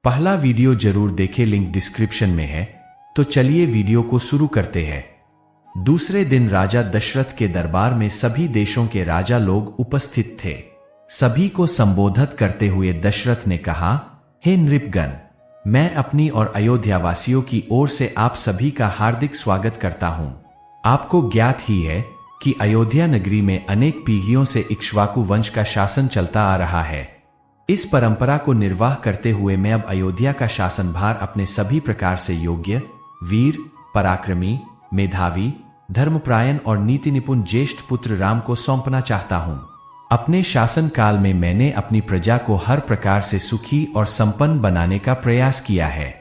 पहला वीडियो जरूर देखें, लिंक डिस्क्रिप्शन में है। तो चलिए वीडियो को शुरू करते हैं। दूसरे दिन राजा दशरथ के दरबार में सभी देशों के राजा लोग उपस्थित थे। सभी को संबोधित करते हुए दशरथ ने कहा, हे नृपगण, मैं अपनी और अयोध्यावासियों की ओर से आप सभी का हार्दिक स्वागत करता हूं। आपको ज्ञात ही है कि अयोध्या नगरी में अनेक पीढ़ियों से इक्ष्वाकु वंश का शासन चलता आ रहा है। इस परंपरा को निर्वाह करते हुए मैं अब अयोध्या का शासनभार अपने सभी प्रकार से योग्य, वीर, पराक्रमी, मेधावी, धर्मप्रायण और नीति निपुण ज्येष्ठ पुत्र राम को सौंपना चाहता हूं। अपने शासन काल में मैंने अपनी प्रजा को हर प्रकार से सुखी और संपन्न बनाने का प्रयास किया है।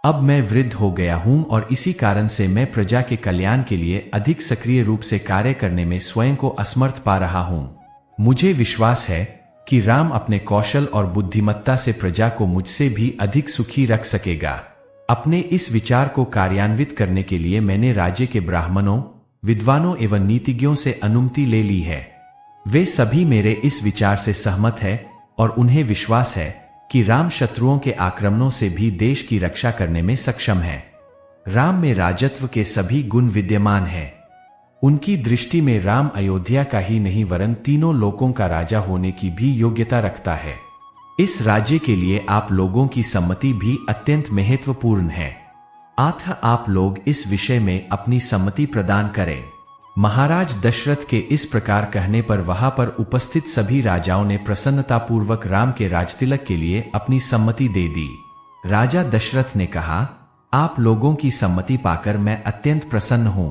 अब मैं वृद्ध हो गया हूं और इसी कारण से मैं प्रजा के कल्याण के लिए अधिक सक्रिय रूप से कार्य करने में स्वयं को असमर्थ पा रहा हूं। मुझे विश्वास है कि राम अपने कौशल और बुद्धिमत्ता से प्रजा को मुझसे भी अधिक सुखी रख सकेगा। अपने इस विचार को कार्यान्वित करने के लिए मैंने राज्य के ब्राह्मणों, विद्वानों एवं नीतिज्ञों से अनुमति ले ली है। वे सभी मेरे इस विचार से सहमत है और उन्हें विश्वास है कि राम शत्रुओं के आक्रमणों से भी देश की रक्षा करने में सक्षम है। राम में राजत्व के सभी गुण विद्यमान हैं। उनकी दृष्टि में राम अयोध्या का ही नहीं वरन तीनों लोकों का राजा होने की भी योग्यता रखता है। इस राज्य के लिए आप लोगों की सम्मति भी अत्यंत महत्वपूर्ण है। अतः आप लोग इस विषय में अपनी सम्मति प्रदान करें। महाराज दशरथ के इस प्रकार कहने पर वहां पर उपस्थित सभी राजाओं ने प्रसन्नतापूर्वक राम के राजतिलक के लिए अपनी सम्मति दे दी। राजा दशरथ ने कहा, आप लोगों की सम्मति पाकर मैं अत्यंत प्रसन्न हूं,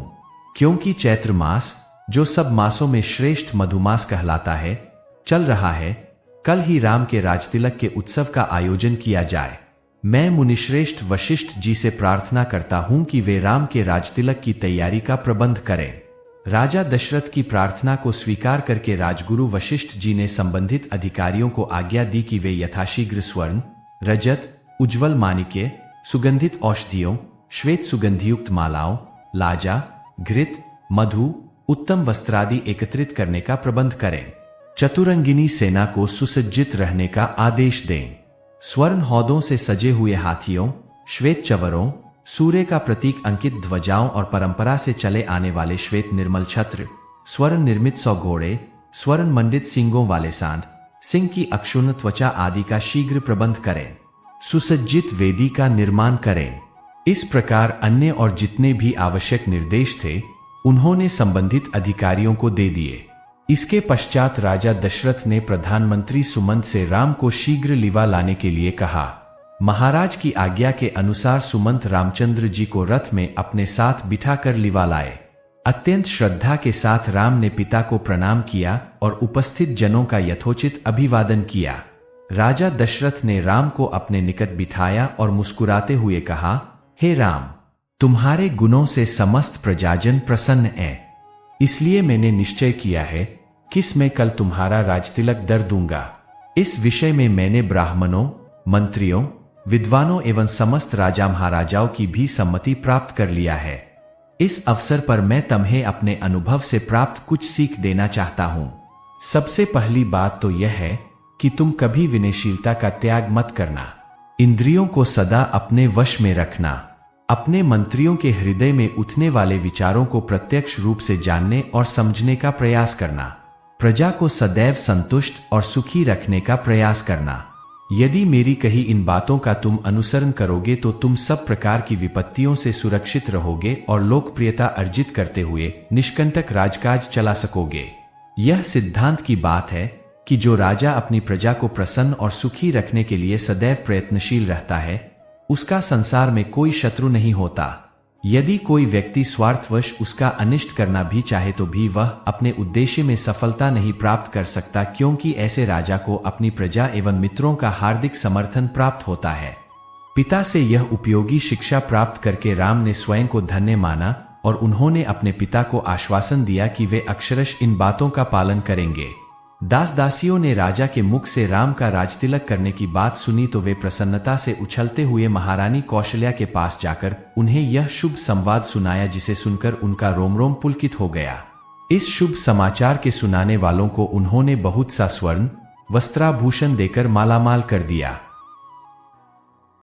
क्योंकि चैत्र मास, जो सब मासों में श्रेष्ठ मधुमास कहलाता है, चल रहा है। कल ही राम के राजतिलक के उत्सव का आयोजन किया जाए। मैं मुनिश्रेष्ठ वशिष्ठ जी से प्रार्थना करता हूं कि वे राम के राजतिलक की तैयारी का प्रबंध करें। राजा दशरथ की प्रार्थना को स्वीकार करके राजगुरु वशिष्ठ जी ने संबंधित अधिकारियों को आज्ञा दी कि वे यथाशीघ्र स्वर्ण, रजत, उज्ज्वल माणिक्य, सुगंधित औषधियों, श्वेत सुगंधियुक्त मालाओं, लाजा, घृत, मधु, उत्तम वस्त्रादि एकत्रित करने का प्रबंध करें। चतुरंगिनी सेना को सुसज्जित रहने का आदेश दें। स्वर्ण हौदों से सजे हुए हाथियों, श्वेत चवरों, सूर्य का प्रतीक अंकित ध्वजाओं और परंपरा से चले आने वाले श्वेत निर्मल छत्र, स्वर्ण निर्मित 100 घोड़े, स्वर्ण मंडित सींगों वाले सांड, सिंह की अक्षुण्ण त्वचा आदि का शीघ्र प्रबंध करें। सुसज्जित वेदी का निर्माण करें। इस प्रकार अन्य और जितने भी आवश्यक निर्देश थे, उन्होंने संबंधित अधिकारियों को दे दिए। इसके पश्चात राजा दशरथ ने प्रधानमंत्री सुमंत से राम को शीघ्र लिवा लाने के लिए कहा। महाराज की आज्ञा के अनुसार सुमंत रामचंद्र जी को रथ में अपने साथ बिठाकर लिवा लाए। अत्यंत श्रद्धा के साथ राम ने पिता को प्रणाम किया और उपस्थित जनों का यथोचित अभिवादन किया। राजा दशरथ ने राम को अपने निकट बिठाया और मुस्कुराते हुए कहा, हे राम, तुम्हारे गुणों से समस्त प्रजाजन प्रसन्न है। इसलिए मैंने निश्चय किया है कि मैं कल तुम्हारा राजतिलक दर दूंगा। इस विषय में मैंने ब्राह्मणों, मंत्रियों, विद्वानों एवं समस्त राजा महाराजाओं की भी सम्मति प्राप्त कर लिया है। इस अवसर पर मैं तुम्हें अपने अनुभव से प्राप्त कुछ सीख देना चाहता हूं। सबसे पहली बात तो यह है कि तुम कभी विनयशीलता का त्याग मत करना। इंद्रियों को सदा अपने वश में रखना। अपने मंत्रियों के हृदय में उठने वाले विचारों को प्रत्यक्ष रूप से जानने और समझने का प्रयास करना। प्रजा को सदैव संतुष्ट और सुखी रखने का प्रयास करना। यदि मेरी कही इन बातों का तुम अनुसरण करोगे तो तुम सब प्रकार की विपत्तियों से सुरक्षित रहोगे और लोकप्रियता अर्जित करते हुए निष्कंटक राजकाज चला सकोगे। यह सिद्धांत की बात है कि जो राजा अपनी प्रजा को प्रसन्न और सुखी रखने के लिए सदैव प्रयत्नशील रहता है, उसका संसार में कोई शत्रु नहीं होता। यदि कोई व्यक्ति स्वार्थवश उसका अनिष्ट करना भी चाहे तो भी वह अपने उद्देश्य में सफलता नहीं प्राप्त कर सकता, क्योंकि ऐसे राजा को अपनी प्रजा एवं मित्रों का हार्दिक समर्थन प्राप्त होता है। पिता से यह उपयोगी शिक्षा प्राप्त करके राम ने स्वयं को धन्य माना और उन्होंने अपने पिता को आश्वासन दिया कि वे अक्षरश इन बातों का पालन करेंगे। दास दासियों ने राजा के मुख से राम का राजतिलक करने की बात सुनी तो वे प्रसन्नता से उछलते हुए महारानी कौशल्या के पास जाकर उन्हें यह शुभ संवाद सुनाया, जिसे सुनकर उनका रोम रोम पुलकित हो गया। इस शुभ समाचार के सुनाने वालों को उन्होंने बहुत सा स्वर्ण, वस्त्राभूषण देकर मालामाल कर दिया।